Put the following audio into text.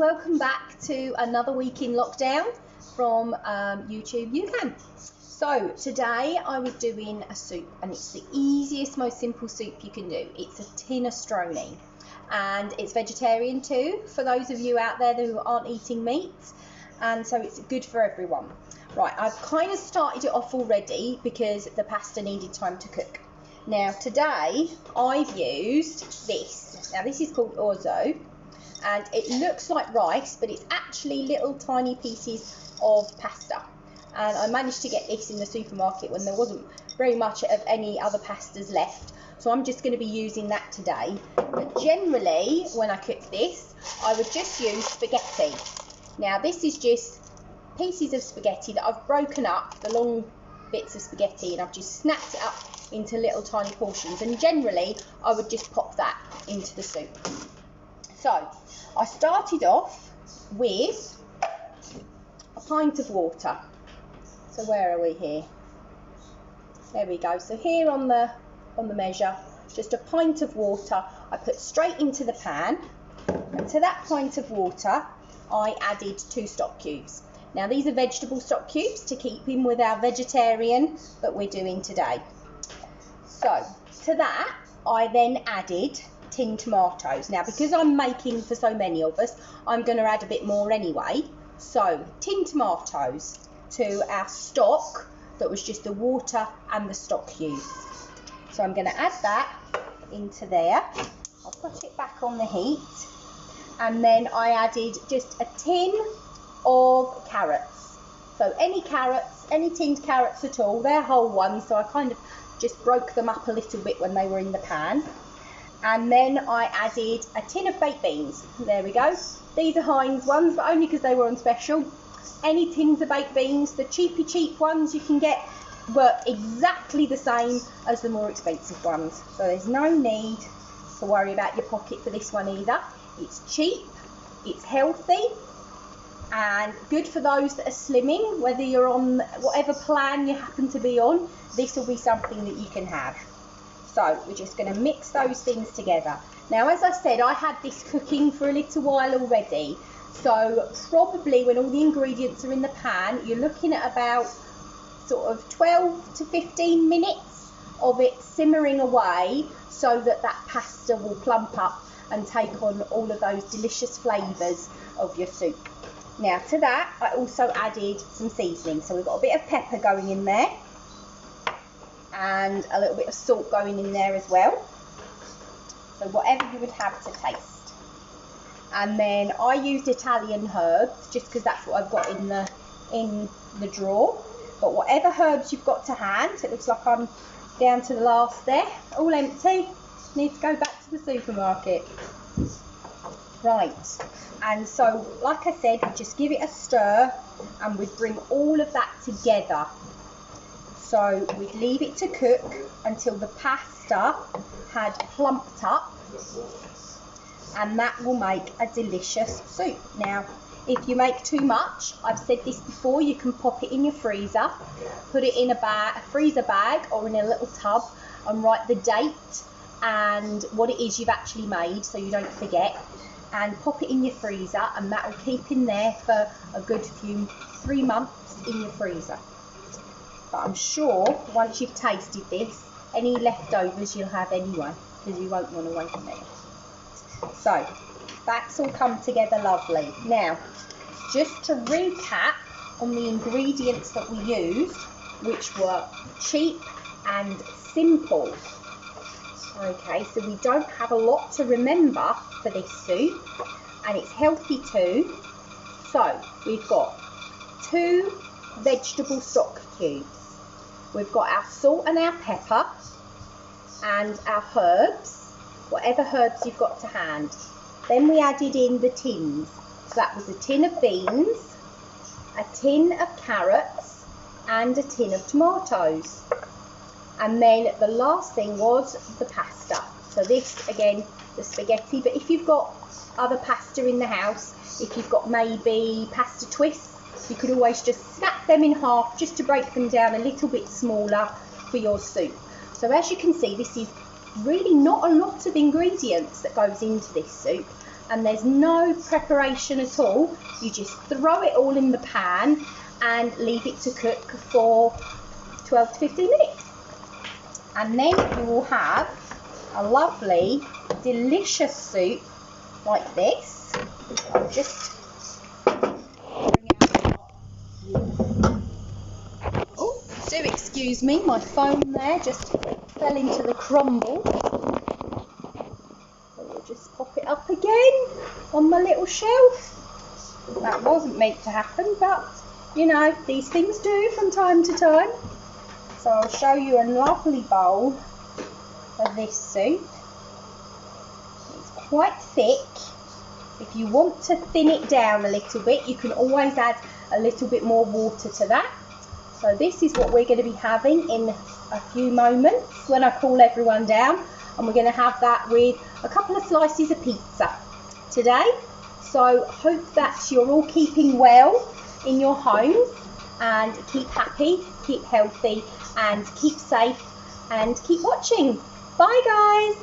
welcome back to another week in lockdown from YouTube UCAN. So today I was doing a soup, and it's the easiest, most simple soup you can do. It's a Tinastrone, and it's vegetarian too for those of you out there who aren't eating meat, and so it's good for everyone. Right, I've kind of started it off already because the pasta needed time to cook. Now today I've used this. Now this is called orzo, and it looks like rice, but it's actually little tiny pieces of pasta. And I managed to get this in the supermarket when there wasn't very much of any other pastas left. So I'm just going to be using that today. But generally, when I cook this, I would just use spaghetti. Now this is just pieces of spaghetti that I've broken up, the long bits of spaghetti, and I've just snapped it up into little tiny portions. And generally, I would just pop that into the soup. So I started off with a pint of water. So where are we here? There we go. So here on the measure, just a pint of water I put straight into the pan, and to that pint of water I added 2 stock cubes. Now these are vegetable stock cubes to keep in with our vegetarian that we're doing today. So to that I then added tinned tomatoes. Now because I'm making for so many of us, I'm going to add a bit more anyway. So tinned tomatoes to our stock that was just the water and the stock cubes. So I'm going to add that into there. I'll put it back on the heat, and then I added just a tin of carrots. So any carrots, any tinned carrots at all, they're whole ones, so I kind of just broke them up a little bit when they were in the pan. And then I added a tin of baked beans. There we go. These are Heinz ones, but only because they were on special. Any tins of baked beans, the cheap ones you can get, work exactly the same as the more expensive ones. So there's no need to worry about your pocket for this one either. It's cheap, it's healthy, and good for those that are slimming. Whether you're on whatever plan you happen to be on, this will be something that you can have. So we're just going to mix those things together. Now, as I said, I had this cooking for a little while already. So probably when all the ingredients are in the pan, you're looking at about sort of 12 to 15 minutes of it simmering away, so that that pasta will plump up and take on all of those delicious flavours of your soup. Now to that I also added some seasoning. So we've got a bit of pepper going in there, and a little bit of salt going in there as well. So whatever you would have to taste. And then I used Italian herbs just because that's what I've got in the drawer. But whatever herbs you've got to hand, it looks like I'm down to the last there, all empty. Need to go back to the supermarket. Right, and so like I said, we just give it a stir, and we'd bring all of that together. So we'd leave it to cook until the pasta had plumped up, and that will make a delicious soup. Now, if you make too much, I've said this before, you can pop it in your freezer, put it in a freezer bag or in a little tub, and write the date and what it is you've actually made so you don't forget, and pop it in your freezer, and that will keep in there for a good 3 months in your freezer. But I'm sure once you've tasted this, any leftovers you'll have anyway, because you won't want to waste them. So that's all come together lovely. Now, just to recap on the ingredients that we used, which were cheap and simple. Okay, so we don't have a lot to remember for this soup, and it's healthy too. So we've got 2 vegetable stock cubes. We've got our salt and our pepper, and our herbs, whatever herbs you've got to hand. Then we added in the tins. So that was a tin of beans, a tin of carrots, and a tin of tomatoes. And then the last thing was the pasta. So this, again, the spaghetti. But if you've got other pasta in the house, if you've got maybe pasta twists, you could always just snap them in half just to break them down a little bit smaller for your soup. So as you can see, this is really not a lot of ingredients that goes into this soup, and there's no preparation at all. You just throw it all in the pan and leave it to cook for 12 to 15 minutes. And then you will have a lovely, delicious soup like this. I'll just bring out. Oh, do excuse me, my phone there just fell into the crumble. So we'll just pop it up again on my little shelf. That wasn't meant to happen, but you know, these things do from time to time. So I'll show you a lovely bowl of this soup. It's quite thick. If you want to thin it down a little bit, you can always add a little bit more water to that. So this is what we're going to be having in a few moments when I call everyone down, and we're going to have that with a couple of slices of pizza today. So hope that you're all keeping well in your homes, and keep happy, keep healthy, and keep safe, and keep watching. Bye guys.